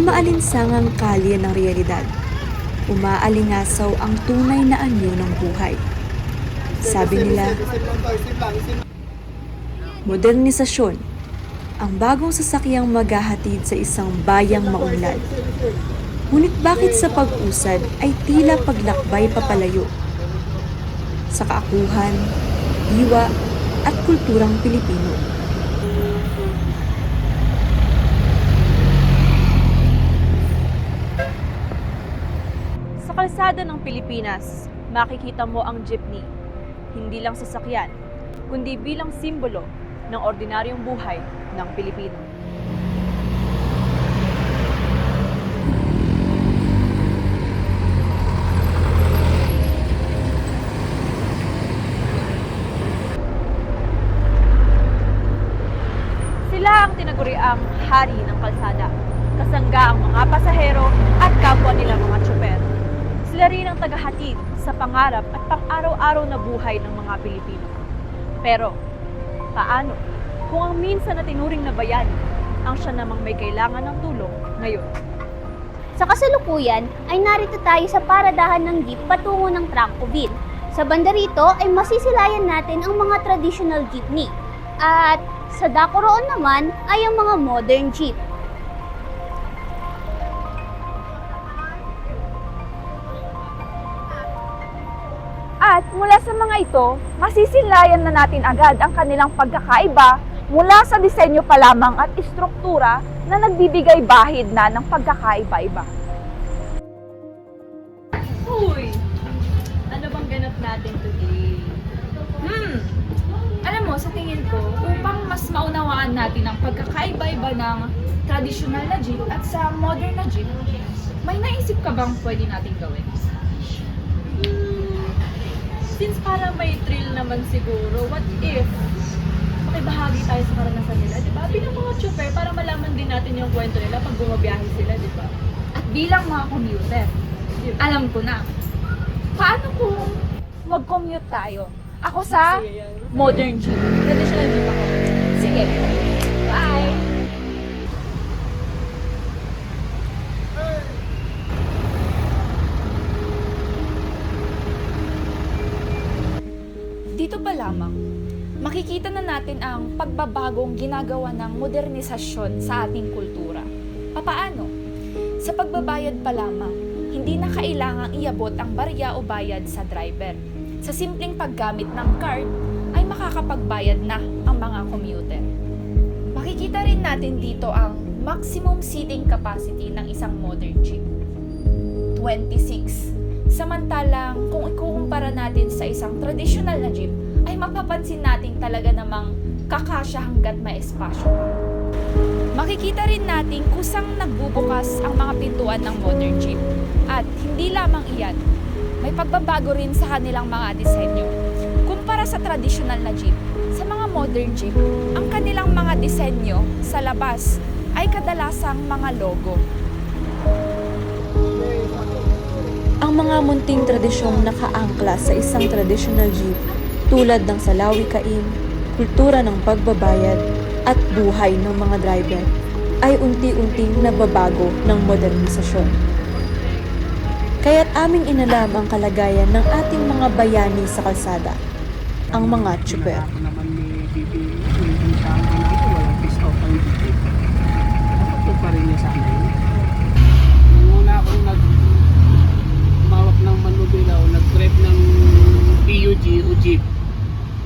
maalinsangang kalye ng realidad. Umaalingasaw ang tunay na anyo ng buhay. Sabi nila, modernisasyon, ang bagong sasakyang maghahatid sa isang bayang maunlad. Ngunit bakit sa pag-usad ay tila paglakbay papalayo sa kaakuhan, diwa at kulturang Pilipino? Sa kalsada ng Pilipinas, makikita mo ang jeepney, hindi lang sasakyan, kundi bilang simbolo ng ordinaryong buhay ng Pilipino. Sila ang tinaguriang hari ng kalsada, kasangga ang mga pasahero at kapwa nila mga tsuper. Sila rin ang tagahatid sa pangarap at pang-araw-araw na buhay ng mga Pilipino. Pero, paano kung ang minsan na tinuring na bayani ang siya namang may kailangan ng tulong ngayon? Sa kasalukuyan ay narito tayo sa paradahan ng jeep patungo ng Trangcoville. Sa banda rito ay masisilayan natin ang mga traditional jeepney. At sa dako roon naman ay ang mga modern jeep. At mula sa mga ito, masisilayan na natin agad ang kanilang pagkakaiba mula sa disenyo pa lamang at istruktura na nagbibigay bahid na ng pagkakaiba-iba. Uy! Ano bang ganap natin today? Alam mo, sa tingin ko, upang mas maunawaan natin ang pagkakaiba-iba ng traditional na jeep at sa modern na jeep, may naisip ka bang pwede natin gawin? Since parang may thrill naman siguro, what if makibahagi tayo sa karanasan nila, di ba? Bilang mga tsuper, para malaman din natin yung kwento nila pag bumabiyahe sila, di ba? At bilang mga commuter, alam ko na, paano kung mag-commute tayo? Ako sa modern jeep. Traditional jeep ako. Sige. Bye! Dito pa lamang, makikita na natin ang pagbabagong ginagawa ng modernisasyon sa ating kultura. Papaano? Sa pagbabayad pa lamang, hindi na kailangang iabot ang barya o bayad sa driver. Sa simpleng paggamit ng card, ay makakapagbayad na ang mga commuter. Makikita rin natin dito ang maximum seating capacity ng isang modern jeep. 26. Samantalang kung ikukumpara natin sa isang traditional na jeep, ay mapapansin natin talaga namang kakasya hanggat may espasyo pa. Makikita rin natin kusang nagbubukas ang mga pintuan ng modern jeep. At hindi lamang iyan, may pagbabago rin sa kanilang mga disenyo. Kumpara sa traditional na jeep, sa mga modern jeep, ang kanilang mga disenyo sa labas ay kadalasang mga logo. Ang mga munting tradisyong nakaangkla sa isang traditional jeep tulad ng salawikain, kultura ng pagbabayad at buhay ng mga driver ay unti-unting nababago ng modernisasyon. Kaya't aming inalam ang kalagayan ng ating mga bayani sa kalsada, ang mga tsuper. Ako naman ni Bibi, yung sa akin na ito, walang piece out ang Bibi. Dapat pa rin niya sa akin. Nung una akong mawak ng manubila o nag-trip ng PUG o Jeep,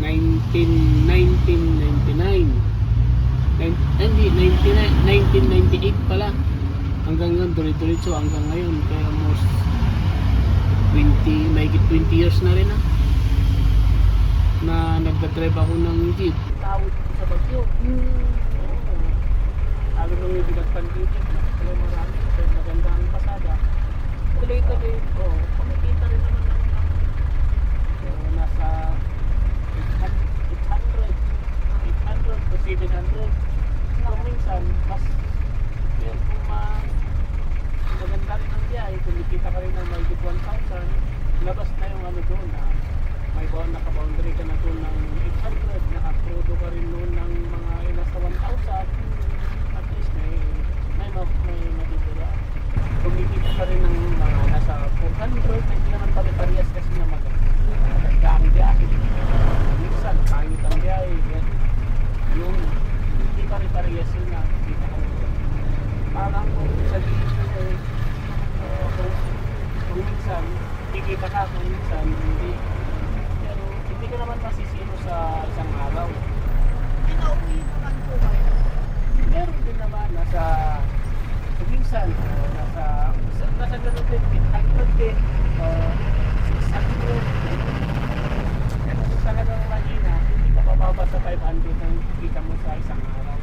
1999. Hindi, 1998 pala. Hanggang ngayon, tuloy-tuloy hanggang ngayon. Kaya almost 20 years na rin na nagdadrive ako ng jeep. Tawid ko sa bagyo. Lalo nung yung binagpan dito, kaya marami. Kaya maganda ang pasada. Tuloy-tuloy. Oo, pakikita rin naman ng nasa 800 to 700. Kung minsan, mas yun, kung maganda rin ang biyahe, kumikita ka rin ng may 1,000, labas na yung ano doon na may naka-boundary ka na doon ng 800, naka-crudo ka rin noon ng mga nasa 1,000. yes yun na. Parang kung sabihin ko kung minsan, kikita ka, kung minsan, hindi. Pero hindi ka naman masisino sa isang araw. Pinauwi naman po kayo. Meron din naman nasa minsan, nasa ganun din, 800 din, 600. Pero kung talagang mahina, hindi ka pababa sa 500 ang kita mo sa isang araw.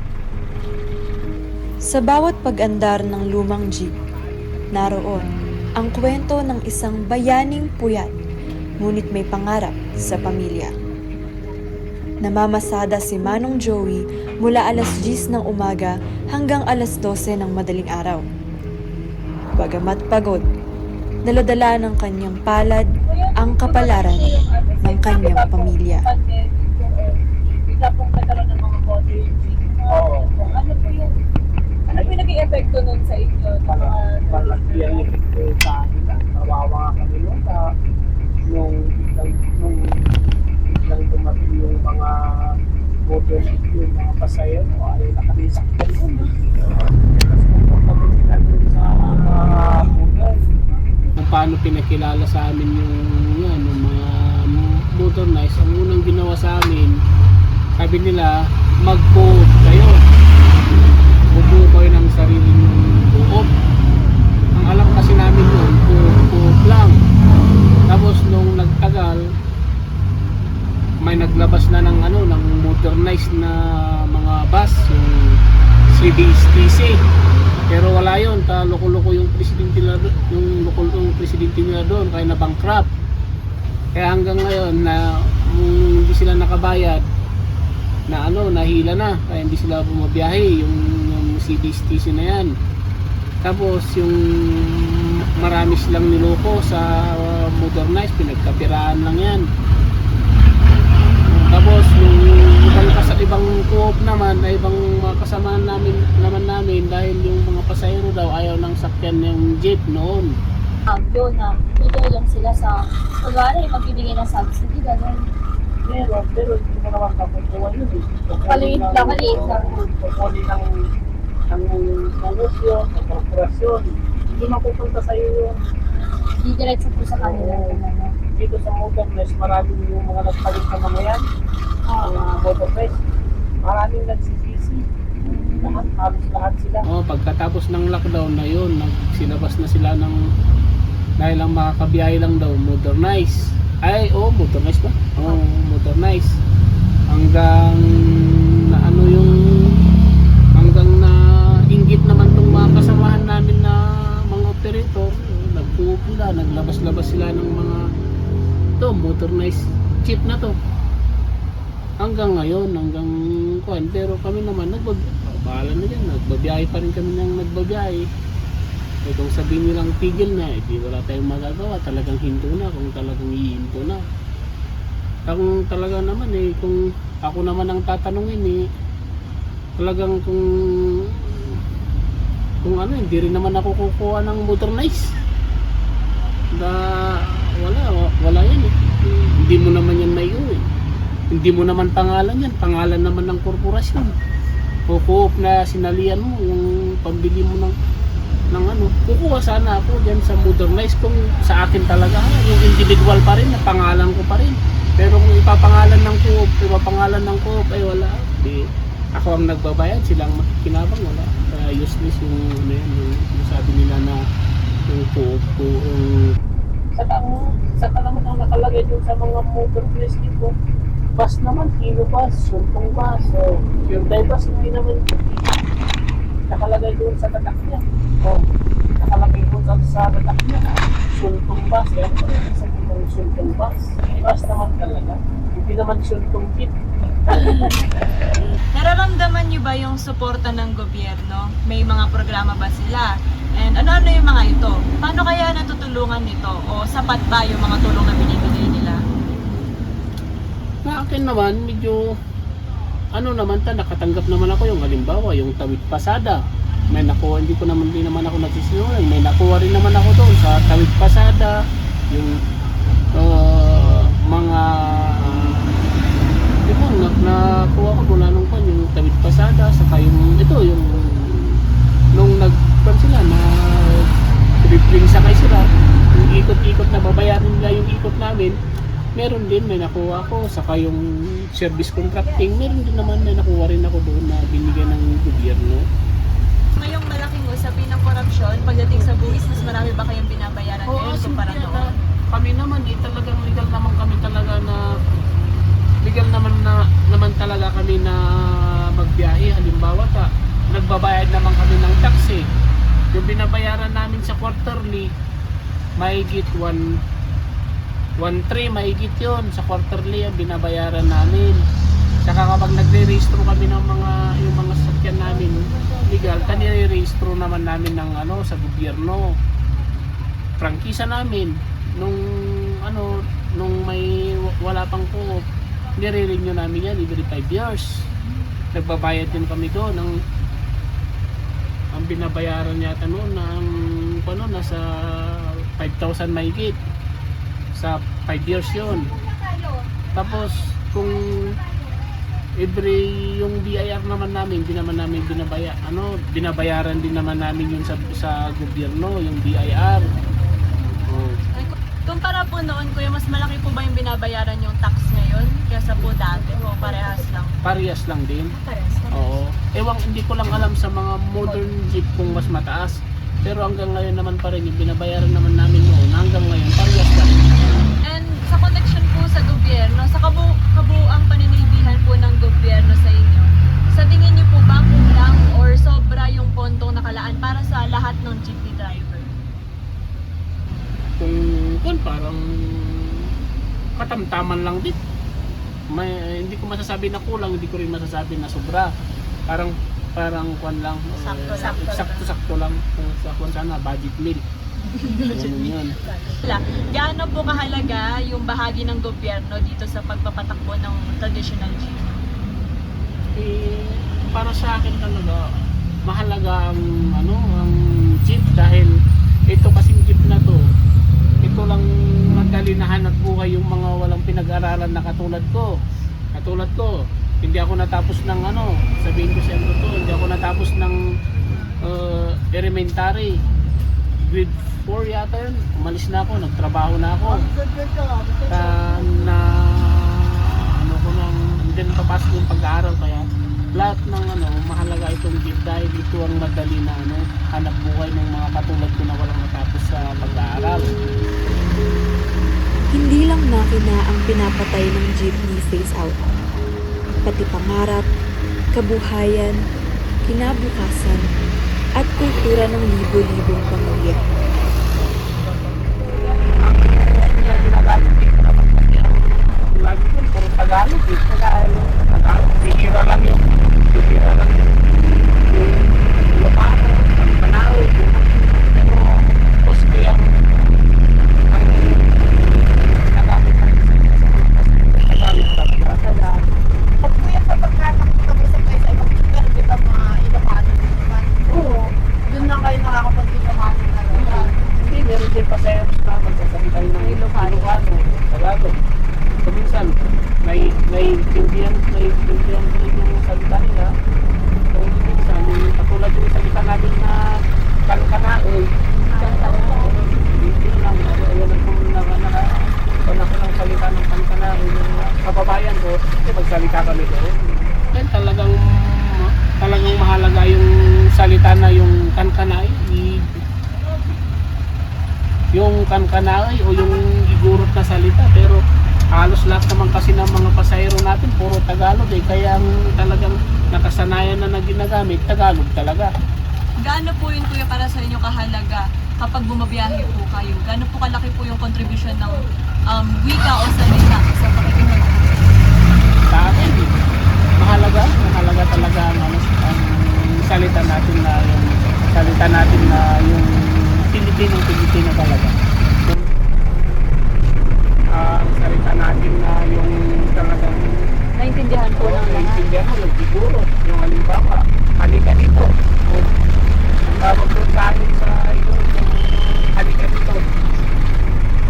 Sa bawat pag-andar ng lumang jeep, naroon ang kwento ng isang bayaning puyat, ngunit may pangarap sa pamilya. Namamasada si Manong Joey mula alas 10 ng umaga hanggang alas 12 ng madaling araw. Bagamat pagod, daladala ng kanyang palad ang kapalaran ng kanyang pamilya. Bigla pong nagkaroon ng mga body. Oo. Ano po yung naging epekto nun sa inyo? Malaki ang epekto sa akin. Kawawa kami nung biglang dumating yung mga motorist, yung mga pasayero, ay nakalisaktan yun. Kung paano pinakilala sa amin yung mga motorized, ang unang ginawa sa amin, sabi nila, mag-co-op kayo. Bumuo kayo ng sarili ng co-op. Ang alam kasi namin yun, co-op lang. Tapos nung nagtagal, may naglabas na ng modernized na mga bus, yung CBSTC. Pero wala yun, loko-loko yung presidente nila, yung presidente nila doon, kaya na-bankrupt. Kaya hanggang ngayon na hindi sila nakabayad, nahila na, kaya hindi sila bumabiyahe yung CBSTC na yan. Tapos yung marami silang niloko sa modernized, pinagkapiraan lang yan. Tapos yung ibang co-op naman, ay ibang mga kasamahan namin dahil yung mga pasahero daw ayaw nang sakyan yung jeep noon. Yun na, tutulong sila sa, kunwari, magbibigay ng subsidy, gano'n. Pero hindi mo naman kapuntuan yun eh. Maliit lang. Pupuli ng negosyo, ng korporasyon. Hindi mapupunta sa'yo yun. Di diretso po sa kanila. Dito sa motorless, maraming yung mga nagpalit na mga yan. Mga motorless. Maraming nagsisisi. Halos lahat sila. Pagkatapos ng lockdown na yun, nagsilabas na sila ng dahil ang makakabiyahe lang daw modernized. Modernized ba? Modernized. Hanggang na inggit naman tong mga kasamahan namin na mga operator, nagpupula, naglabas-labas sila ng mga modernized jeep na to. Hanggang ngayon, pero kami naman bahala na yan, nagbabiyahe pa rin kami ng nagbabiyahe. Kung sabihin nilang tigil na, di wala tayong magagawa, talagang hinto na, kung talagang ihinto na. Kung talaga naman kung ako naman ang tatanungin talagang kung hindi rin naman ako kukuha ng modernized. Wala yan Hindi mo naman yan maiuwi. Hindi mo naman pangalan yan, pangalan naman ng korporasyon. O co-op na sinalian mo, yung pambili mo ng kukuha sana ako dyan sa modernized kung sa akin talaga yung individual pa rin, pangalan ko pa rin. Pero kung ipapangalan ng co-op, ay wala. Ako ang nagbabayad, silang makikinabang, wala. Kaya useless yung sabi nila na yung co-op ko. Sa naman ang nakalagay dun sa mga motorless dito. Bus naman, kilo bus, sumpong bus, Hyundai bus, hindi naman nakalagay doon sa tatak niya. Nakalagay doon sa tatak niya. Suntong bus. Yan po yung isang suntong bus. Bus naman talaga. Hindi naman suntong jeep. Nararamdaman niyo ba yung suporta ng gobyerno? May mga programa ba sila? And ano yung mga ito? Paano kaya natutulungan nito? O sapat ba yung mga tulong na binibigay nila? Sa akin naman, medyo nakatanggap naman ako yung halimbawa, yung Tawid Pasada. May nakuha, hindi naman ako nagsisinungaling. May nakuha rin naman ako doon sa Tawid Pasada. Yung mga nakuha ko mula nung yung Tawid pasada, saka yung ito, yung nung nagpan sila na tripling sakay sila, yung ikot-ikot na babayaran nila yung ikot namin, meron din, may nakuha ko, saka yung service contracting, meron din naman na nakuha rin ako doon na binigyan ng gobyerno. Ngayong malaking usapin ng korupsyon, pagdating sa buwis, mas marami ba kayong binabayaran ngayon kumpara noon? Kami naman, talagang legal naman kami talaga na legal naman talaga kami na magbiyahe. Halimbawa, nagbabayad naman kami ng tax eh. Yung binabayaran namin sa quarterly, mahigit 1.3, mahigit yun. Sa quarterly ang binabayaran namin. Saka kapag nagre-registro kami ng yung mga sasakyan namin, legal, kanire-registro naman namin ng sa gobyerno. Prangkisa namin nung may wala pang co-op, nire-renew namin yan every 5 years. Nagbabayad din kami doon ang binabayaran yata noon nasa 5,000 mahigit sa 5 years yun. Tapos kung yung BIR naman namin, hindi naman namin binabayaran din naman namin yun sa gobyerno, yung BIR. Oh. Kumpara po noon, kuya, mas malaki po ba yung binabayaran yung tax ngayon kaysa po dati o parehas lang? Parehas lang din. Oo. Hindi ko lang alam sa mga modern jeep kung mas mataas. Pero hanggang ngayon naman pa rin, yung binabayaran naman namin noon, hanggang ngayon, parehas lang. And sa connection po sa gobyerno, sa kabuuang paninilbihan po ng gobyerno sa inyo, sa tingin niyo po ba kulang or sobra yung pondong nakalaan para sa lahat ng jeepney driver? Kung parang katamtaman lang din. Hindi ko masasabi na kulang, hindi ko rin masasabi na sobra. Parang kwan lang. Sakto lang. Sa kwan sana, budget meal. Yun. Gaano po kahalaga yung bahagi ng gobyerno dito sa pagpapatakbo ng traditional jeep? Para sa akin talaga, mahalaga ang jeep dahil ito kasing jeep na to, ito lang madali na hanap buhay yung mga walang pinag-aralan na katulad ko. Hindi ako natapos ng sabihin ko siya to, hindi ako natapos ng elementary. Grade 4 yata yun. Umalis na ako, nagtrabaho na ako. Hindi na papasok yung pag-aaral kaya lahat ng mahalaga itong jeep dahil ito ang madali na hanap buhay ng mga katulad ko na walang natapos sa pag-aaral. Hindi lang makina ang pinapatay ng jeepney phase out. Pati pangarap, kabuhayan, kinabukasan, at kultura ng libo-libong pamilya. Lagi ko, puro Tagalog. Bihira lang yung Ilocano, ang Manao, pero Osque ang nagamit na rin sa nagamit talaga. Pag kuya sa pagkatakot kami sa ibang lugar, di ba mga Ilocano naman? Oo, Doon lang kayo nakakapag-Ilocano talaga. hindi, meron din pasayos na magsasalita ng Ilocano, Tagalog. So minsan, naiintindihan ko yung salita nila. So minsan, katulad yung salita natin na kankanaoy. Hindi lang, ayun ako ng salita ng kankanaoy. Yung kababayan ko, magsalita kami doon. Then talagang mahalaga yung salita na yung kankanaoy. Yung kankanaoy o yung igurot na salita, pero halos lahat naman kasi ng mga pasahero natin puro Tagalog kaya talagang nakasanayan na ginagamit Tagalog talaga. Gaano po yun, kuya, para sa inyo kahalaga kapag bumabiyahe po kayo? Gaano po kalaki po yung contribution ng wika o salita sa pakikinggan? Sa akin, mahalaga talaga ang salita natin na yung Pilipino talaga. Ang salita natin na yung talagang Naintindihan po ng lahat. naintindihan mo, nagsiguro. Yung halimbawa, halika dito. Ang tawag doon sa akin sa iyo, yung halika dito.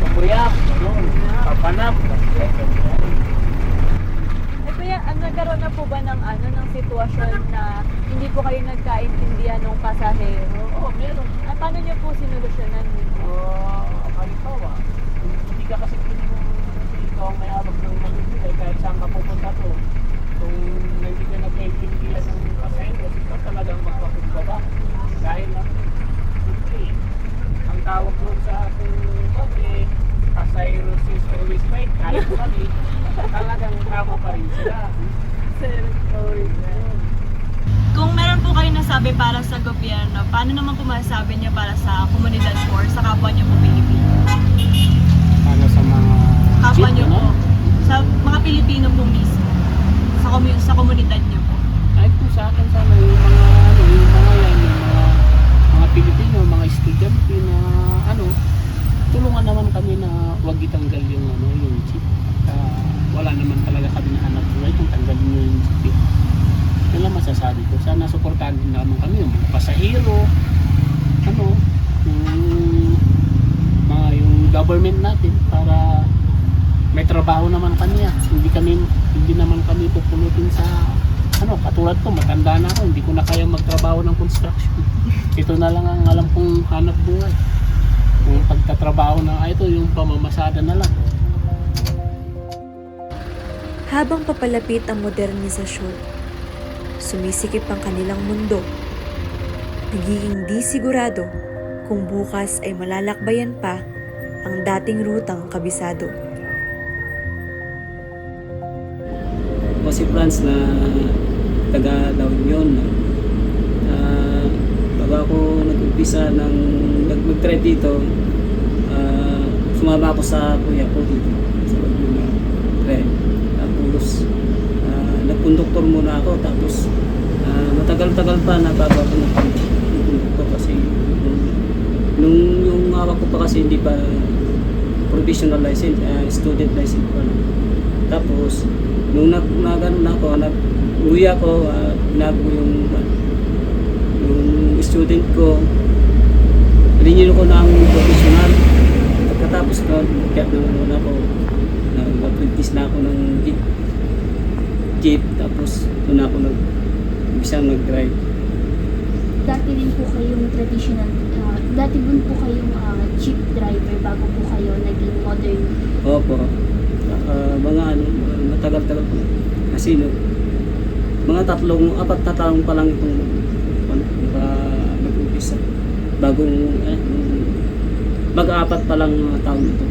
Pamuyak, papanap. Kuya, nagkaroon na po ba ng sitwasyon hindi po kayo nagkaintindihan ng pasahero. Oo, meron. At paano niyo po sinulusyonan yun? Halimbawa, hindi ka kasi piling ikaw ang may hawak ng magbibigay kahit saan ka pupunta to. Kung hindi ka nagkaintindihan ng pasahero, ikaw talagang magpakumbaba. Dahil siyempre, ang tawag doon sa ating pasahero is always right. Kahit mali, talagang tama pa rin sila. Kung meron po kayo nasabi para sa gobyerno, paano naman po masasabi niyo para sa komunidad or sa kapwa niyo po Pilipino? Para sa mga Kapwa jeep, niyo ano? po, sa mga Pilipino po mismo, sa komunidad niyo po. Kahit po sa akin sana yung mga mga Pilipino, mga estudyante na tulungan naman kami na huwag itanggal yung chip. Wala naman talaga kami na hanap buhay kung tanggalin nyo yung chip. Yan lang masasabi ko. Sana suportahan din naman kami yung mga pasahero, yung government natin para may trabaho naman kami. Hindi naman kami pupulutin sa katulad ko, matanda na ako, hindi ko na kaya magtrabaho ng construction. Ito na lang ang alam kong hanap buhay. Yung pagtatrabaho na ito, yung pamamasada na lang. Habang papalapit ang modernisasyon, sumisikip ang kanilang mundo. Nagiging di sigurado kung bukas ay malalakbayan pa ang dating rutang kabisado. Ako si Franz na taga La Union. Bago ako nag-umpisa ng mag-trade dito, sumama ako sa kuya ko dito sa trade. Tapos nagkonduktor muna ako, tapos matagal-tagal pa nabago ako ng konduktor kasi nung yung hawak ko pa kasi hindi pa provisional license, student license pa lang. Tapos nung nagano na ako, uwi ako, binago yung student ko, renew ko ng professional. Pagkatapos ko, kaya naman ako, nag-apprentice na ako ng jeep, tapos doon ako isang nag-drive. Dati rin po kayong dati din po kayong jeep driver bago po kayo naging modern. Opo. Mga matagal-tagal po. Kasi mga 4 na taon pa lang itong nag-umpisa. Mag-4 pa lang taon ito.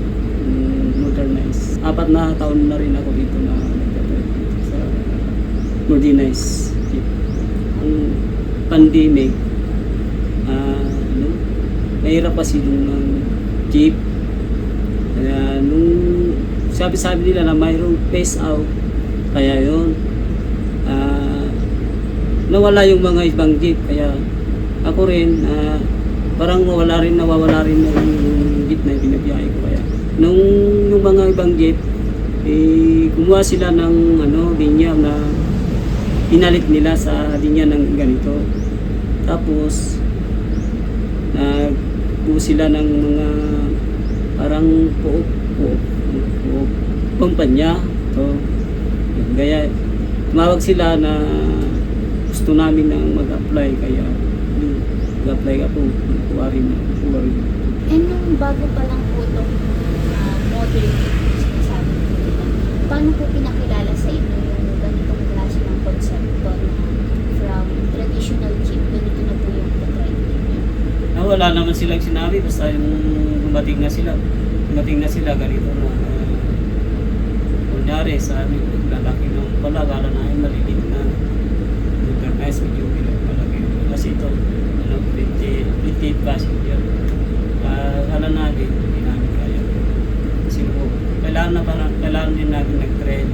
Modernize. 4 na taon na rin ako dito na nag-drive sa modernize jeep. Ang pandemic, mahirap kasi yung jeep. Kaya nung sabi nila na mayroong phase out, kaya yun nawala yung mga ibang jeep. Kaya ako rin parang nawawala rin yung jeep na binabiyahe ko. Kaya nung yung mga ibang jeep kumuha sila ng linya na pinalit nila sa linya ng ganito. Tapos nagbuo sila ng mga parang puok kumpanya. So, gaya tumawag sila na gusto namin na mag-apply, kaya mag-apply ako, kuha rin. And nung bago pa lang po itong modern sinasabi nila, paano po pinakilala sa inyo yung ganitong klase ng konsepto na from traditional jeep, ganito na po yung pag-drive ninyo? Wala naman silang sinabi, basta yung dumating na sila ganito na kunyari sa amin, lalaki nung pala, kala na yung malilit na modernized, medyo malaki. Kasi ito, 28 passenger. Alam natin, hindi namin kaya. Kasi kailangan din natin nag-trend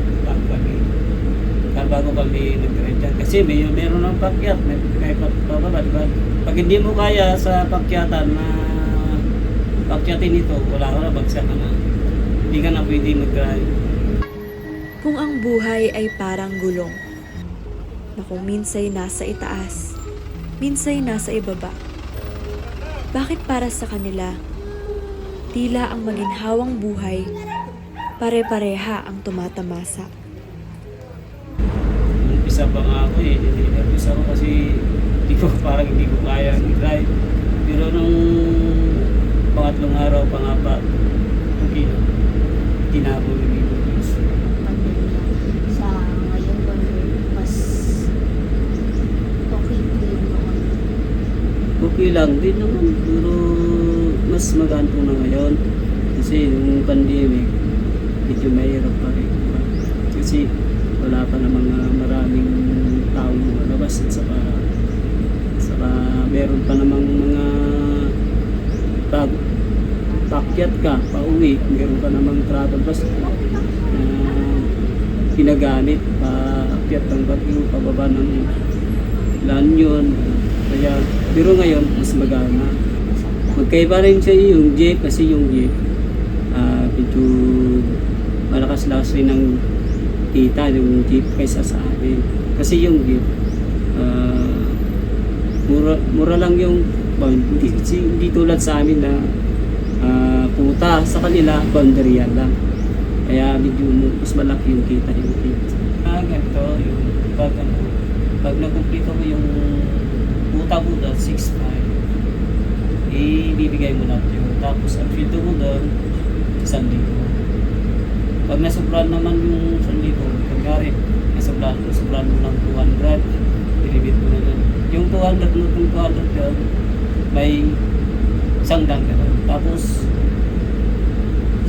bago kami nag-trend dyan. Kasi meron ng pakyat, may pababa, diba? Pag hindi mo kaya sa pakyatan na pakyatin ito, wala ka na, bagsak ka na. Hindi ka na pwede mag-drive. Kung ang buhay ay parang gulong, na kung minsay nasa itaas, minsay nasa ibaba, bakit para sa kanila, tila ang maginhawang buhay, pare-pareha ang tumatamasa? Isa pa nga ako nervous ako kasi parang hindi ko kaya i-drive. Pero nung pangatlong araw, pang-apat, okay na. Hindi na ako nag-nervous. Pandemya sa ngayon, mas okay po yung noon. Okay lang din naman, pero mas maganto na ngayon. Kasi nung pandemic, medyo mahirap pa rin. Diba? Kasi wala pa namang maraming taong lumabas at saka meron pa namang mga pakyat ka, pauwi, meron pa namang travel bus ginagamit, paakyat ng Bagyo, pababa ng Lanyon. Kaya, pero ngayon, mas magana. Magkaiba rin siya yung jeep, kasi yung jeep, medyo malakas-lakas rin ng kita yung jeep kaysa sa amin. Kasi yung jeep, mura lang yung hindi tulad sa amin na puta, sa kanila boundary lang, kaya medyo mas malaki yung kita yung jeep. Ganito yung pag nakumpleto mo yung puta 6.5, ibibigay mo na yun, tapos ang filter mo doon 1,000. Pag nasubran naman yung 1,000, pagkari nasubran mo ng 200, ilibit mo na doon. Yung 200 mo, yung 200 yun, may 100 ka doon. Tapos,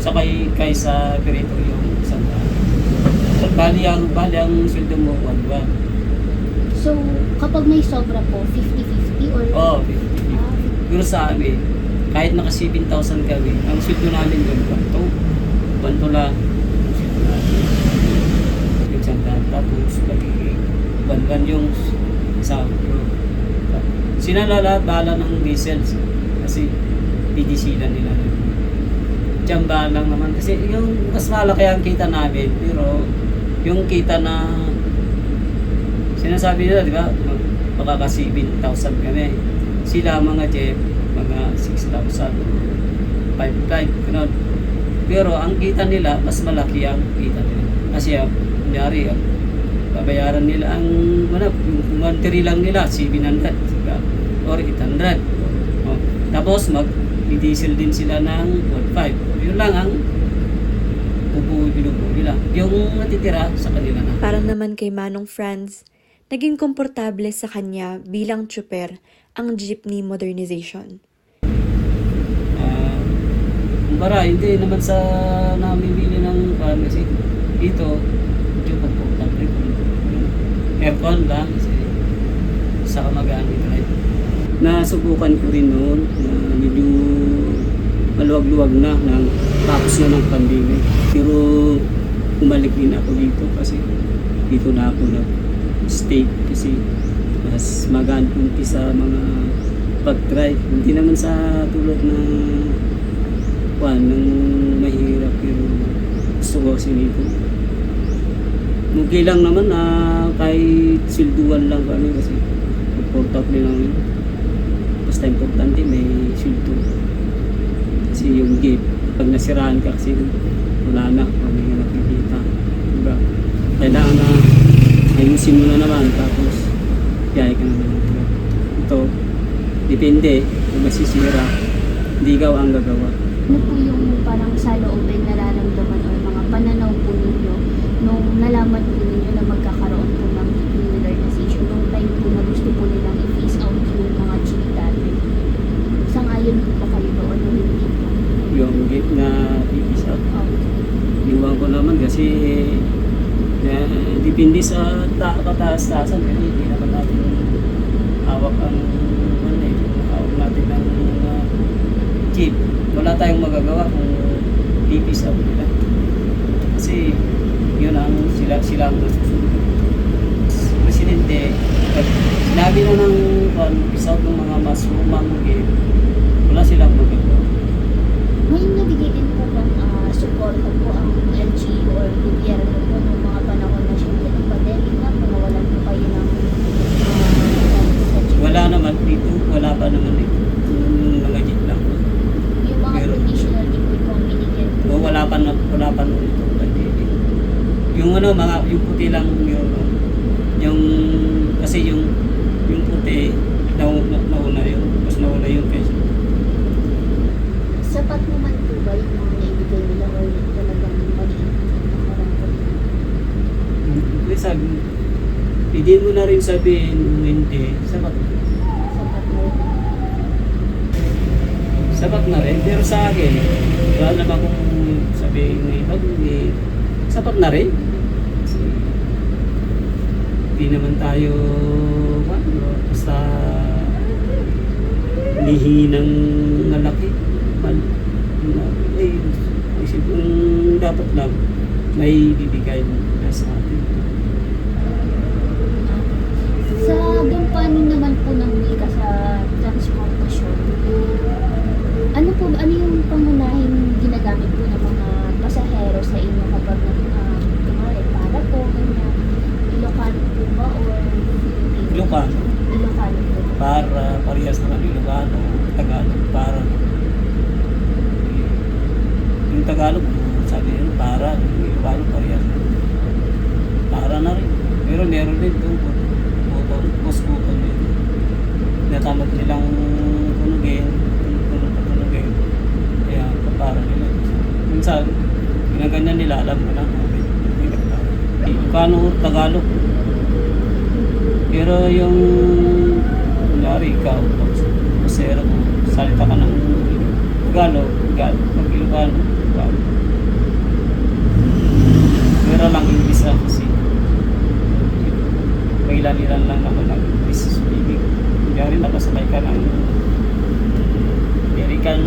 sakay sa perito yung 100. Bali ang sweldo mo, 1,100. So, kapag may sobra po, 50-50 or? Oo, 50. Pero sa amin, kahit naka 7,000 kami, ang sweldo namin yun, 1,200 lang. Ang sweldo namin. Yung 100. Tapos, magiging 1,100 yung sa sinalala ng diesel kasi PDC na nila. Tiyamba lang naman kasi yung mas malaki ang kita namin, pero yung kita na sinasabi nila, di ba, makaka 7,000 kami. Sila mga jeep, mga 6,000, 5,500, ganun. Pero ang kita nila, mas malaki ang kita nila. Kasi kunyari, babayaran nila ang yung monthly lang nila 700 or 800. Tapos mag-diesel din sila ng 1,500. Yun lang ang binubuo nila. Yung natitira sa kanila na. Para naman kay Manong Franz, naging komportable sa kanya bilang tsuper ang jeepney modernization. Kumpara, hindi naman sa namimili ng kasi dito, medyo komportable. Aircon lang kasi sa kamagaan ni drive. Nasubukan ko rin noon na medyo maluwag-luwag na ng tapos na ng pandemic. Pero umalik din ako dito kasi dito na ako nag-stay kasi mas magaan sa mga pag-drive. Hindi naman sa tulad na ng mahirap, pero gusto ko kasi dito. Okay lang naman na kahit silduan lang kami kasi komportable lang yun. Basta importante may sildo. Kasi yung gate, pag nasiraan ka kasi wala na, kami nga nakikita. Diba? Kailangan na ayusin mo na naman, tapos biyahe ka na naman. Ito, depende kung masisira, hindi ikaw ang gagawa. Ano po yung parang sa loobin nararamdaman o mga pananaw po ninyo nung nalaman po ninyo na magkakaroon po ng jeepney modernization nung time po na gusto po nilang i-phase out yung mga jeep dati? Sang-ayon po ba kayo doon o hindi po? Yung gate na pipis out, iwan ko naman kasi depende sa kataas-taasan kasi hindi naman natin hawak ang hawak natin ng jeep. Wala tayong magagawa kung pipis out nila kasi yun ang sila ang masusunod. Presidente, pag sinabi na ng pipis out ng mga mas lumang jeep, wala silang magagawa. May nabigay din po bang support po ang LGU or gobyerno po noong mga panahon na siyempre ng pandemic na po nawalan po kayo ng sa jeep? Wala naman dito, wala pa naman dito. Yung mga jeep lang. Yung mga Pero- traditional jeep po ang binigyan po. O wala pa nung ito. Yung yung puti lang yung sabihin, hindi, sapat. Sapat na rin, pero sa akin, wala naman kung sabihin na iba, sapat na rin. Kasi, hindi naman tayo, basta lihi ng malaki. Isip kung dapat lang, may bibigay na sa atin. Sa gampanin naman po ng wika sa transportasyon, ano yung pangunahing ginagamit po ng mga pasahero sa inyo kapag kumari, para po, ganyan, Ilocano po ba or Filipino? Ilocano. Ilocano po. Para, parehas naman Ilocano, Tagalog, para. Yung Tagalog, sabi nyo, para, yung Ilocano, parehas. Para na rin. Pero meron din tungkol. Butong din. Natamad nilang tunugin, tunugin. Kaya, para nila. Minsan, ginaganyan nila, alam ko lang. Ilocano, Tagalog. Pero yung kunyari ikaw, masera mo, salita ka ng Tagalog, pag Ilocano, Tagalog. Pero lang English kasi ilan lang naman ang English speaking. Kunyari nakasakay ka ng American,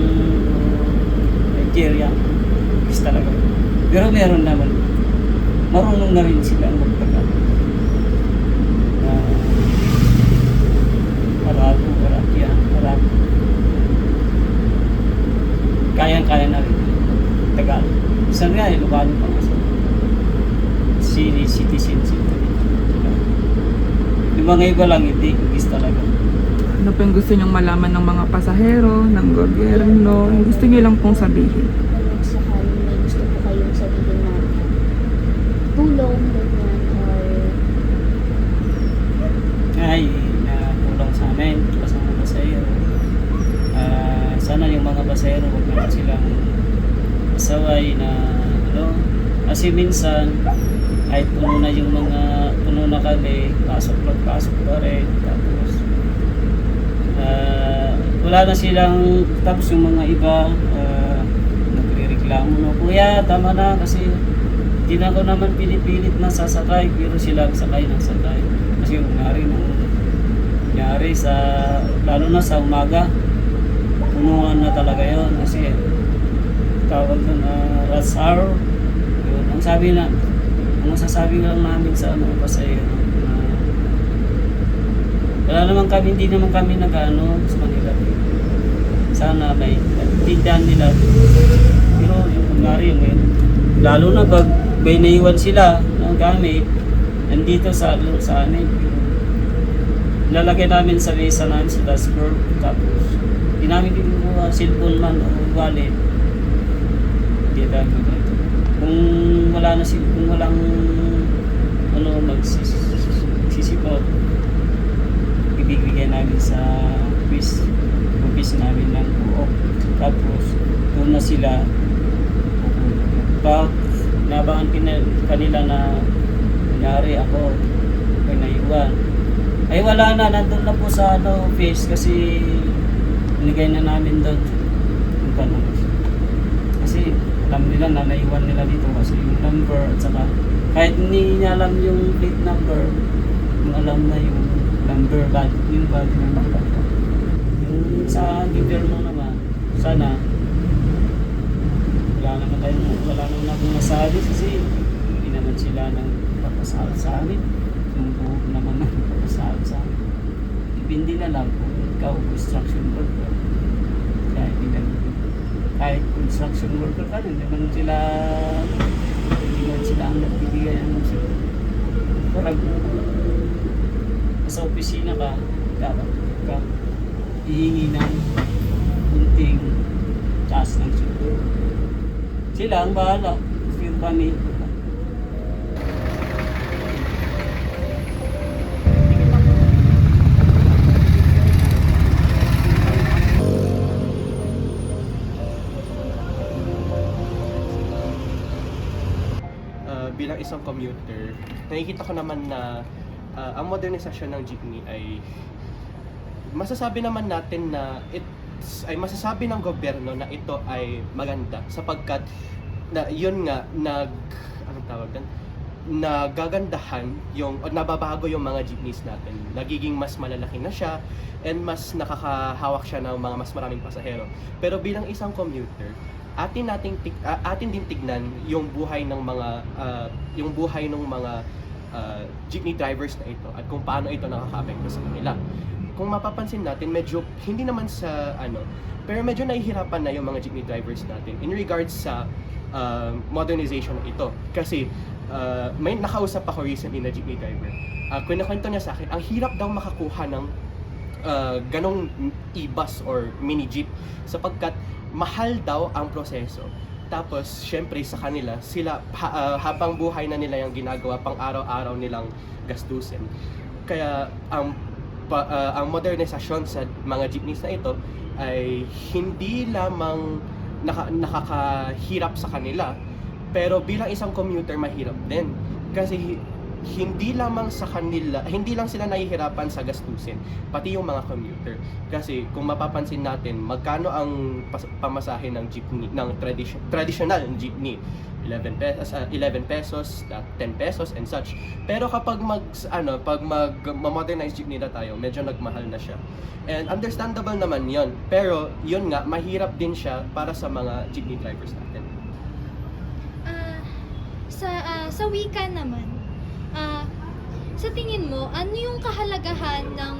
Nigeria, English talaga. Pero meron naman, marunong na rin sila magtagalog. Arabo. Kayang-kaya na rin. Tagalog. Isang nga, Ilocano pa nga. Citizenship. Yung mga iba lang, hindi. English talaga. Ano po yung gusto nyong malaman ng mga pasahero, ng gobyerno? Yung gusto nyo lang pong sabihin. Kung sakaling may gusto po kayong sabihin na tulong, ganyan, or Ay, natulong sa amin. Sa mga pasahero. Sana yung mga pasahero, huwag naman silang asaway na kasi minsan kahit puno na kami, pasok pa rin, tapos wala na silang, tapos yung mga iba nagre-reklamo na, kuya tama na kasi hindi na ako naman pinipilit na sasakay, pero sila sakay ng sakay kasi yung nangyari sa, lalo na sa umaga, punuan na talaga yon kasi tawag doon rush hour. Yun, ang masasabi lang namin sa pasahero wala naman kami, hindi naman kami nag-ano sa kanila. Sana may tindahan nila. Pero yung kunwari yun, lalo na pag may naiwan sila ng gamit nandito sa amin, lalagay namin sa mesa namin sa dashboard, tapos hindi namin kinuha cellphone man o wallet. Hindi tayo kung walang magsisipot, ibibigay namin sa office namin ng buok, tapos doon na sila pag nabangan kanila na nangyari ako may naiwan, ay wala na, nandun na po sa office kasi binigay na namin doon yung tanong. Kasi alam nila na naiwan nila dito kasi yung number at saka kahit hindi niya alam yung plate number, yung alam na yung number bag, yung bag number. Yung sa gobyerno naman, sana wala naman akong masabi kasi hindi naman sila nang papasahal sa amin. Yung buhok naman nang papasahal sa amin. Depende na lang kung ikaw construction worker. Kahit construction worker ka, hindi naman sila ang nagbibigay ng sila. Parang sa opisina ka, dapat ka hihingi ng kunting taas ng sundo. Sila ang bahala. Pero kami, bilang isang commuter, nakikita ko naman na ang modernisasyon ng jeepney ay masasabi naman natin na masasabi ng gobyerno na ito ay maganda sapagkat na yun nga anong tawag doon, nagagandahan yung o nababago yung mga jeepneys natin. Nagiging mas malalaki na siya and mas nakakahawak siya ng mga mas maraming pasahero. Pero bilang isang commuter, atin din tignan yung buhay ng mga jeepney drivers na ito at kung paano ito nakakaapekto sa kanila. Kung mapapansin natin, medyo hindi naman sa pero medyo nahihirapan na yung mga jeepney drivers natin in regards sa modernization na ito. Kasi may nakausap ako recently na jeepney driver. Kwento niya sa akin, ang hirap daw makakuha ng ganong e-bus or mini jeep sapagkat mahal daw ang proseso. Tapos, syempre sa kanila, sila habang buhay na nila yung ginagawa pang araw-araw nilang gastusin. Kaya ang modernisasyon sa mga jeepneys na ito ay hindi lamang nakakahirap sa kanila, pero bilang isang commuter mahirap din. Kasi hindi lang sila nahihirapan sa gastusin, pati yung mga commuter. Kasi kung mapapansin natin, magkano ang pamasahe ng jeepney, ng traditional jeepney? 11 pesos, 10 pesos and such. Pero kapag mag-modernize jeepney na tayo, medyo nagmahal na siya. And understandable naman 'yon. Pero 'yun nga, mahirap din siya para sa mga jeepney drivers natin. Sa wika naman, sa tingin mo, ano yung kahalagahan ng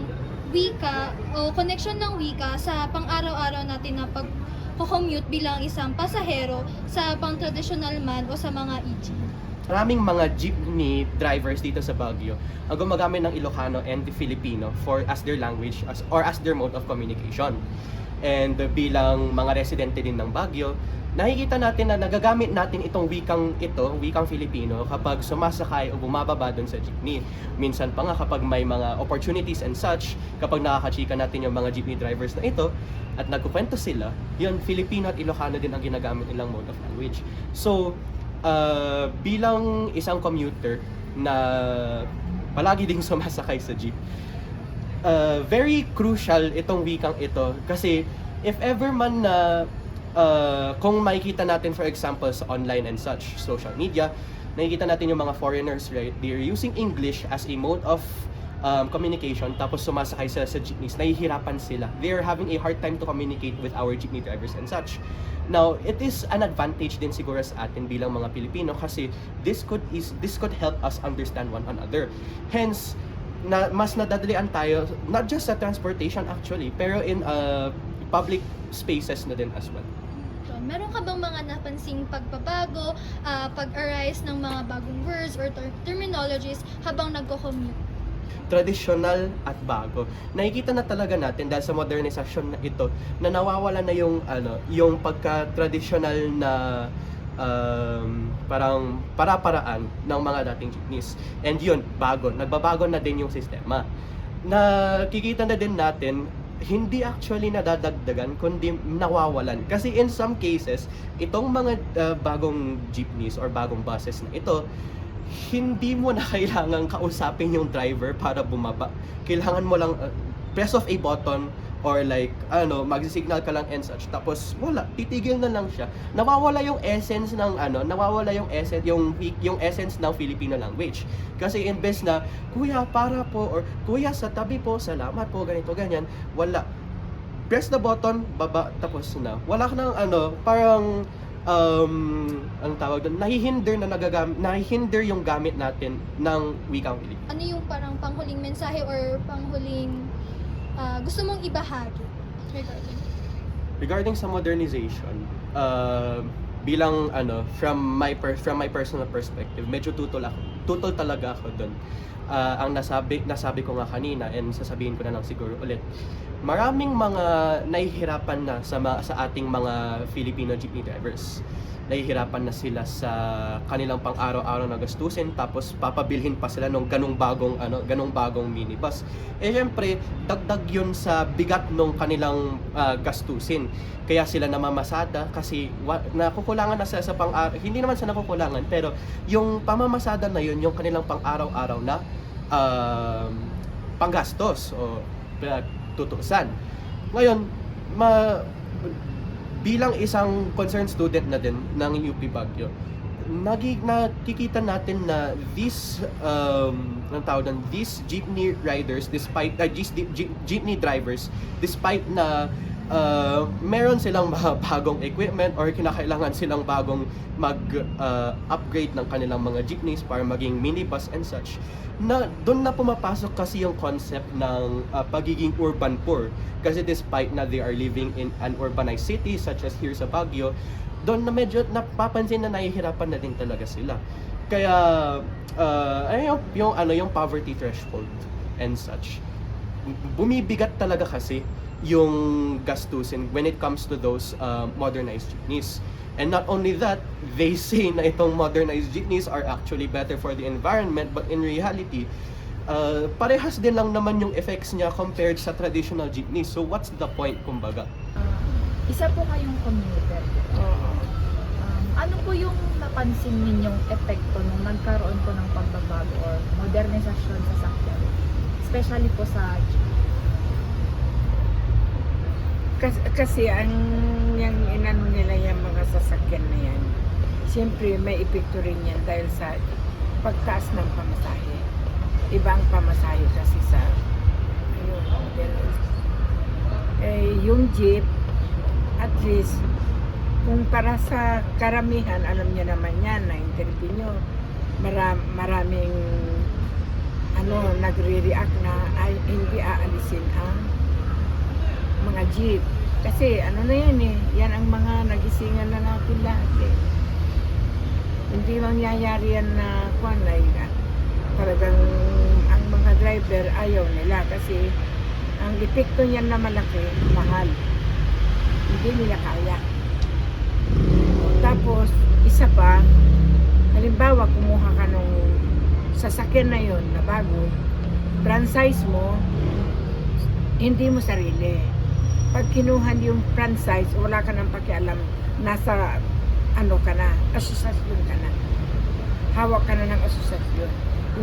wika o connection ng wika sa pang-araw-araw natin na pag-commute bilang isang pasahero sa pang-traditional man o sa mga e-jeep? Maraming mga jeepney drivers dito sa Baguio ang gumagamit ng Ilocano and the Filipino as their language or as their mode of communication. And bilang mga residente din ng Baguio, nakikita natin na nagagamit natin itong wikang Filipino kapag sumasakay o bumababa doon sa jeepney. Minsan pa nga kapag may mga opportunities and such, kapag nakakachika natin yung mga jeepney drivers na ito at nagkukwento sila, yun, Filipino at Ilocano din ang ginagamit nilang mode of language. So, bilang isang commuter na palagi ding sumasakay sa jeep, very crucial itong wikang ito kasi if ever man na kung makikita natin for example sa online and such, social media, nakikita natin yung mga foreigners, right? They're using English as a mode of communication, tapos sumasakay sila sa jeepneys, nahihirapan sila. They're having a hard time to communicate with our jeepney drivers and such. Now, it is an advantage din siguro sa atin bilang mga Pilipino kasi this could help us understand one another. Hence, mas nadadalian tayo, not just sa transportation actually, pero in public spaces na din as well. Meron ka bang mga napansing pagbabago, pag-arise ng mga bagong words or terminologies habang nagko-commute? Traditional at bago. Nakikita na talaga natin dahil sa modernisasyon na ito na nawawala na yung pagka-traditional na parang para-paraan ng mga dating jeepneys. And yun, nagbabago na din yung sistema. Nakikita na din natin hindi actually nadadagdagan kundi nawawalan. Kasi in some cases, itong mga bagong jeepneys or bagong buses na ito, hindi mo na kailangan kausapin yung driver para bumaba. Kailangan mo lang press of a button or like magsi-signal ka lang and such, tapos wala, titigil na lang siya. Nawawala yung essence ng yung essence ng Filipino language. Kasi imbes na kuya para po or kuya sa tabi po, salamat po, ganito ganyan, wala. Press the button, baba, tapos na. Wala ka ng parang ang tawag doon, nahihinder yung gamit natin ng wikang Filipino. Ano yung parang panghuling mensahe or panghuling gusto mong ibahagi regarding sa modernization? Bilang from my personal perspective, medyo tutol talaga ako doon. Ang nasabi ko nga kanina and sasabihin ko na lang siguro ulit, maraming mga nahihirapan na sa ating mga Filipino jeepney drivers. Nahihirapan na sila sa kanilang pang-araw-araw na gastusin, tapos papabilhin pa sila ng ganong bagong minibus. Syempre, dagdag yun sa bigat ng kanilang gastusin. Kaya sila namamasada kasi nakukulangan na sila sa hindi naman sa nakukulangan, pero yung pamamasada na yun, yung kanilang pang-araw-araw na panggastos o tutusan. Ngayon, bilang isang concerned student na din ng UP Baguio, nakikita natin na these these jeepney riders, despite jeepney drivers, despite na meron silang mga bagong equipment or kinakailangan silang bagong mag-upgrade ng kanilang mga jeepneys para maging minibus and such, na doon na pumapasok kasi yung concept ng pagiging urban poor. Kasi despite na they are living in an urbanized city such as here sa Baguio, doon na medyo napapansin na nahihirapan na din talaga sila. Kaya yung poverty threshold and such, bumibigat talaga kasi yung gastusin when it comes to those modernized jeepneys. And not only that, they say na itong modernized jeepneys are actually better for the environment, but in reality, parehas din lang naman yung effects niya compared sa traditional jeepneys. So what's the point, kumbaga? Isa po kayong commuter. Ano po yung napansin ninyong epekto nung nagkaroon po ng pagbabago or modernisasyon sa sakyan? Especially po sa kasi ang yung inano nila yung mga sasakyan na yan, siyempre may epekto rin yan dahil sa pagtaas ng pamasahe. Ibang pamasahe kasi sa yung jeep, at least kung para sa karamihan, alam niyo naman yan, na interview nyo, maraming nagre-react na ay hindi aalisin ang mga jeep. Kasi na yan yan ang mga nagisingan na natin lahat Hindi mangyayari yan na talagang ang mga driver ayaw nila kasi ang epekto niyan na malaki, mahal. Hindi nila kaya. Tapos, isa pa, halimbawa kumuha ka nung sasakyan na yon na bago, franchise mo, hindi mo sarili. Pag kinuhan yung franchise, wala ka nang pakialam, nasa ka na, asosasyon ka na. Hawak ka na ng asosasyon.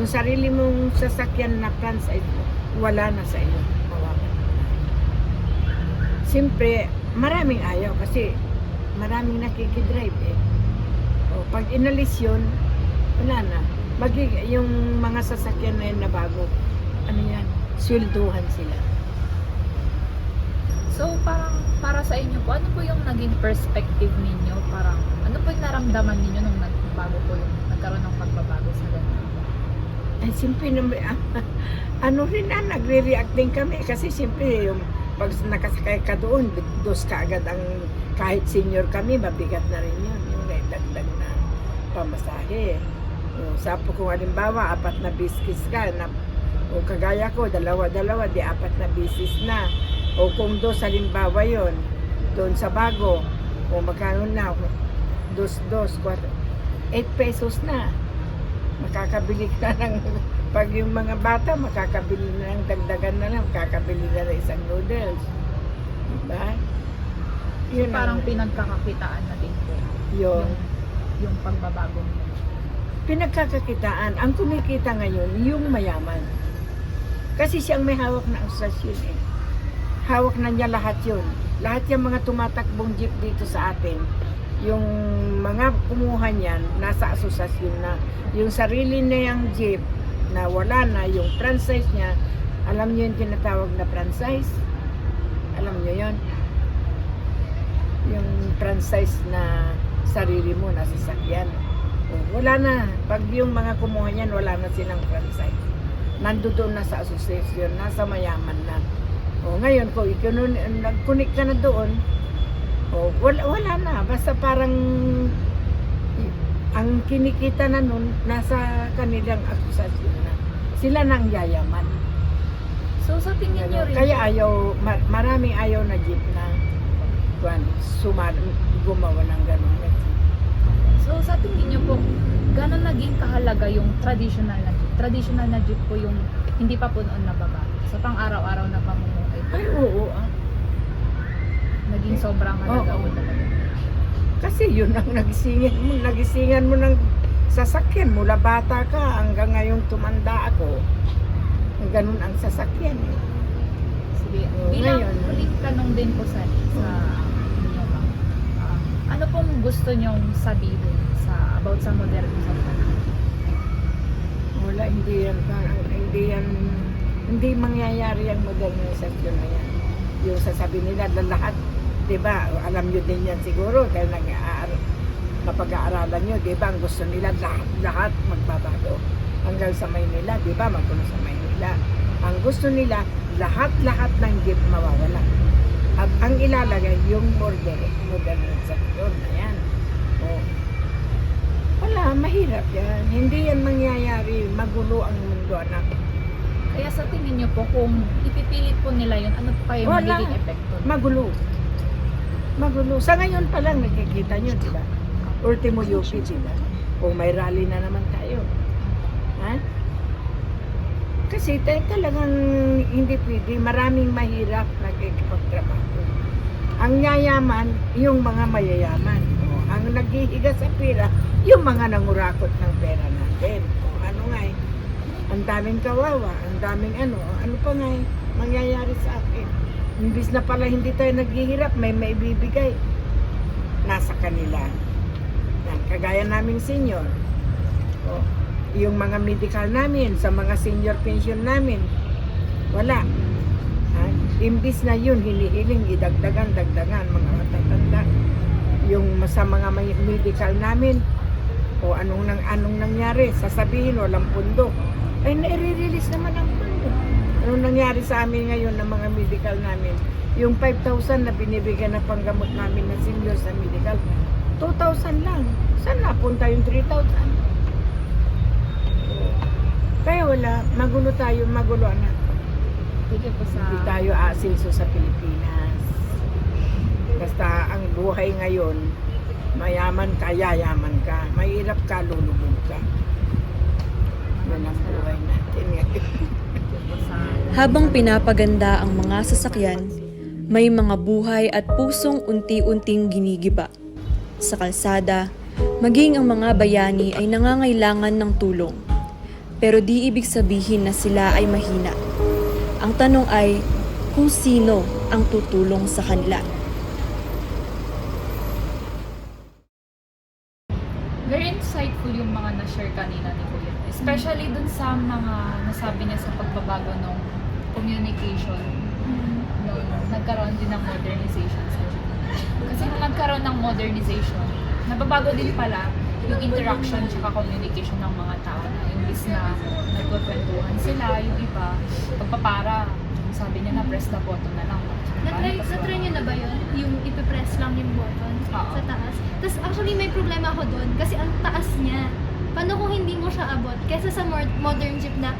Yung sarili mong sasakyan na franchise mo, wala na sa iyo. Hawak. Siyempre, maraming ayaw kasi maraming nakikidrive pag inalis yun, wala na. Yung mga sasakyan na yun na bago, swelduhan sila. So, parang para sa inyo po, ano po yung naging perspective ninyo? Parang, ano po yung naramdaman ninyo nung nagbago po yung nagkaroon ng pagbabago sa ganun? Ay, simple naman, nagre-react din kami kasi simple yung pag nakasakay ka doon, dos ka agad ang kahit senior kami, mabigat na rin yun, yung dagdag na pamasahe. Sapo kung halimbawa, 4 na biskis ka, o kagaya ko, 2, di 4 na bisis na. O kung 2 halimbawa yon, doon sa bago, o magkano na, 2, 4, 8 pesos na. Makakabili ka ng, pag yung mga bata, makakabili na ng dagdagan na lang, makakabili na ng isang noodles. Diba? Yun parang pinagkakakitaan na din po. Yung pagbabago niyo. Pinagkakakitaan. Ang kumikita ngayon, yung mayaman. Kasi siyang may hawak na asosasyon Hawak na niya lahat yun. Lahat yung mga tumatakbong jeep dito sa atin, yung mga kumuha niyan, nasa asosasyon na. Yung sarili na yung jeep, na wala na, yung franchise niya, alam niyo yung tinatawag na franchise? Alam niyo yun? Yung franchise na sarili mo, nasa sasakyan. Wala na. Pag yung mga kumuha niyan, wala na silang franchise. Nandoon na sa association, nasa mayaman na. Ngayon, kung nag-connect ka na doon, wala na. Basta parang ang kinikita na nun, nasa kanilang asosasyon na. Sila nang yayaman. So, sa tingin niyo rin, kaya maraming ayaw na jeep na gumawa ng gano'n. So, sa tingin niyo po, gano'n naging kahalaga yung traditional na jeep? Traditional na jeep po yung hindi pa po noon nababago sa pang-araw-araw na pamumuhay. Ay, oo. Naging sobrang halaga po talaga. Kasi yun ang nagisingan mo ng sasakyan mula bata ka hanggang ngayong tumanda ako. Ganun ang sasakyan eh. Sige, Oo, bilang ngayon. huling tanong din po sa inyo, ma'am. Ano pong gusto nyong sabihin about sa modernisasyon? Wala, hindi mangyayari ang modernisasyon na yan. Yung sasabihin nila na lahat, di ba, alam nyo din yan siguro, dahil napag-aaralan nyo, di ba, ang gusto nila lahat magbabago. Hanggang sa Maynila, di ba, magkulo sa Maynila. Ang gusto nila, lahat ng jeep mawawala. At ang ilalagay, yung modernisasyon na yan. O, wala, mahirap yan. Hindi yan mangyayari, magulo ang mundo, anak. Kaya sa tingin niyo po, kung ipipilit po nila yun, ano po kayo Wala. magiging epekto? Magulo. Sa ngayon pa lang nakikita nyo, di ba? Ultimo UP, di ba? O may rally na naman tayo. Ha? Kasi talagang hindi pwede. Maraming mahirap nagkikipagtrabaho. Ang yayaman, yung mga mayayaman. O, ang naghihiga sa pera, yung mga nangurakot ng pera natin. O, ano nga eh. Ang daming kawawa, ang daming ano pa nga eh, mangyayari sa akin. Imbis na pala hindi tayo naghihirap, may maibibigay. Nasa kanila. Yan, kagaya naming senior. O, yung mga medical namin, sa mga senior pension namin, wala. Ha? Imbis na yun, hinihiling, dagdagan, mga matatanda. Yung sa mga medical namin, o anong nangyari, sasabihin, walang pundo. Ay, nai-release naman ang pundo. Anong nangyari sa amin ngayon ng mga medical namin? Yung 5,000 na binibigyan na panggamot namin na senior sa medical, 2,000 lang. Saan napunta yung 3,000? Kaya wala, magulo anak. Sige po sa... Hindi tayo aasenso sa Pilipinas. Basta ang buhay ngayon, mayaman ka, yayaman ka. Mahirap ka, lulubog ka. Yan ang buhay natin ngayon. Habang pinapaganda ang mga sasakyan, may mga buhay at pusong unti-unting ginigiba. Sa kalsada, maging ang mga bayani ay nangangailangan ng tulong. Pero di ibig sabihin na sila ay mahina. Ang tanong ay kung sino ang tutulong sa kanila. Very insightful yung mga na-share kanina ni Kuya. Especially dun sa mga nasabi niya sa pagbabago ng communication nung nagkaroon din ng modernization. Kasi nung nagkaroon ng modernization, nababago din pala yung interaction at communication ng mga tao na imbis na nagkukwentuhan sila, yung iba, pagpapara, sabi niya na press the button na lang. Na-try niyo na ba yun? Yung ipipress lang yung button sa taas? Tapos actually may problema ako doon kasi ang taas niya. Paano kung hindi mo siya abot? Kesa sa modern jeep na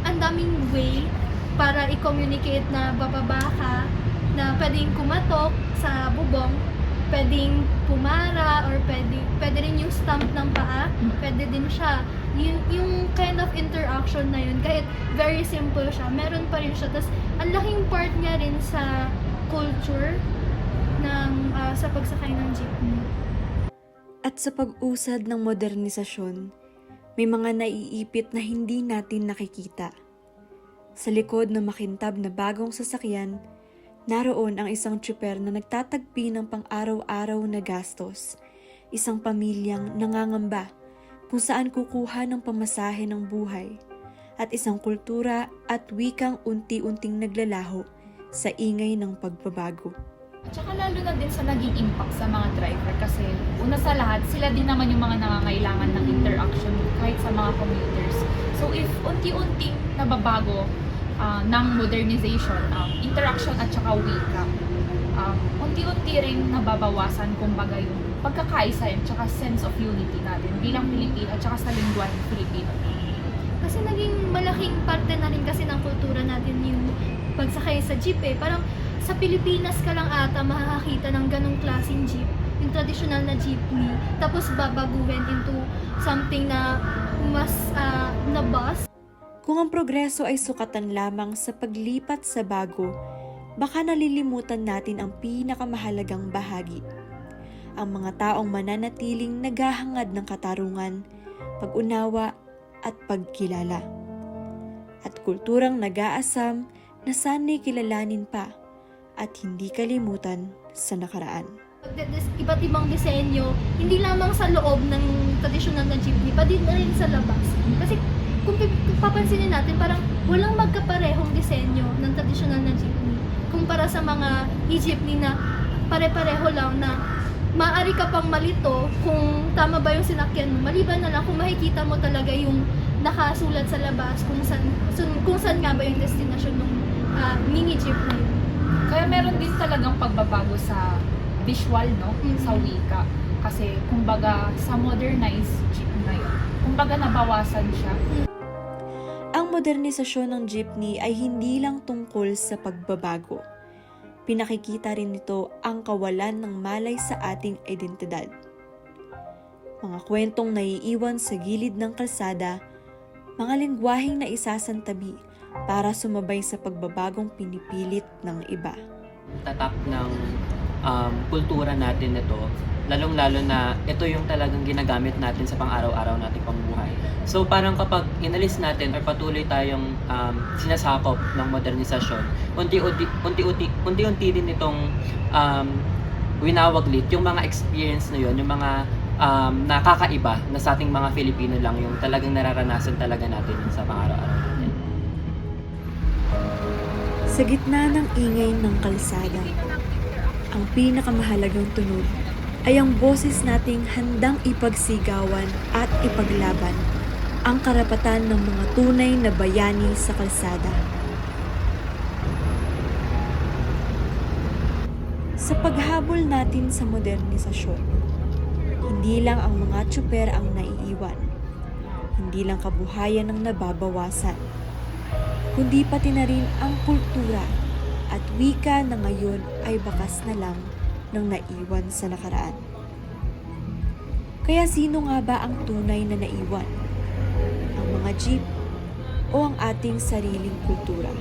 ang daming way para i-communicate na bababa ka, na pwedeng kumatok sa bubong, pwedeng pumara, or pwede rin yung stamp ng paa, pwede din siya. Yung kind of interaction na yun, kahit very simple siya, meron pa rin siya. Tapos, ang laking part niya rin sa culture ng sa pagsakay ng jeepney. At sa pag-usad ng modernisasyon, may mga naiipit na hindi natin nakikita. Sa likod ng makintab na bagong sasakyan, naroon ang isang tsuper na nagtatagpi ng pang-araw-araw na gastos. Isang pamilyang nangangamba kung saan kukuha ng pamasahe ng buhay. At isang kultura at wikang unti-unting naglalaho sa ingay ng pagbabago. At saka lalo na din sa naging impact sa mga driver kasi una sa lahat, sila din naman yung mga nangangailangan ng interaction kahit sa mga commuters. So if unti-unting nababago ng modernization, interaction at saka wika, unti-unti rin nababawasan kumbaga yung pagkakaisa at saka sense of unity natin bilang Pilipino at saka sa lingwaheng Filipino. Kasi naging malaking parte na rin kasi ng kultura natin yung pagsakay sa jeep eh. Parang sa Pilipinas ka lang ata makakakita ng ganong klaseng jeep, yung traditional na jeepney, tapos babaguhin into something na mas na bus. Kung ang progreso ay sukatan lamang sa paglipat sa bago, baka nalilimutan natin ang pinakamahalagang bahagi. Ang mga taong mananatiling naghahangad ng katarungan, pag-unawa at pagkilala. at kulturang nag-aasam na sana'y kilalanin pa at hindi kalimutan sa nakaraan. Iba't ibang disenyo, hindi lamang sa loob ng traditional na jeepney, pati na rin sa labas. Kasi kung papansinin natin, parang walang magkaparehong disenyo ng traditional na jeepney kumpara sa mga e-jeepney na pare-pareho lang na maaari ka pang malito kung tama ba yung sinakyan mo. Maliban na lang kung makikita mo talaga yung nakasulat sa labas kung saan nga ba yung destinasyon ng mini jeepney. Kaya meron din talagang pagbabago sa visual, no? Sa wika. Kasi, kumbaga, sa modernized jeep na yun, kumbaga nabawasan siya. Ang modernisasyon ng jeepney ay hindi lang tungkol sa pagbabago. Pinakikita rin nito ang kawalan ng malay sa ating identidad. Mga kwentong naiiwan sa gilid ng kalsada, mga lengguwaheng na isasantabi para sumabay sa pagbabagong pinipilit ng iba. Tatak ng kultura natin ito, lalong-lalo na ito yung talagang ginagamit natin sa pang-araw-araw nating pamumuhay. So parang kapag inalis natin or patuloy tayong sinasakop ng modernisasyon, unti-unti din itong winawaglit yung mga experience na yun, yung mga nakakaiba na sa ating mga Filipino lang yung talagang nararanasan talaga natin yun sa pang-araw-araw natin. Sa gitna ng ingay ng kalsada, ang pinakamahalagang tunog ay ang boses nating handang ipagsigawan at ipaglaban ang karapatan ng mga tunay na bayani sa kalsada. Sa paghabol natin sa modernisasyon, hindi lang ang mga tsuper ang naiiwan, hindi lang kabuhayan ang nababawasan, kundi pati na rin ang kultura at wika na ngayon ay bakas na lang ng naiwan sa nakaraan. Kaya sino nga ba ang tunay na naiwan? Ang mga jeep o ang ating sariling kultura?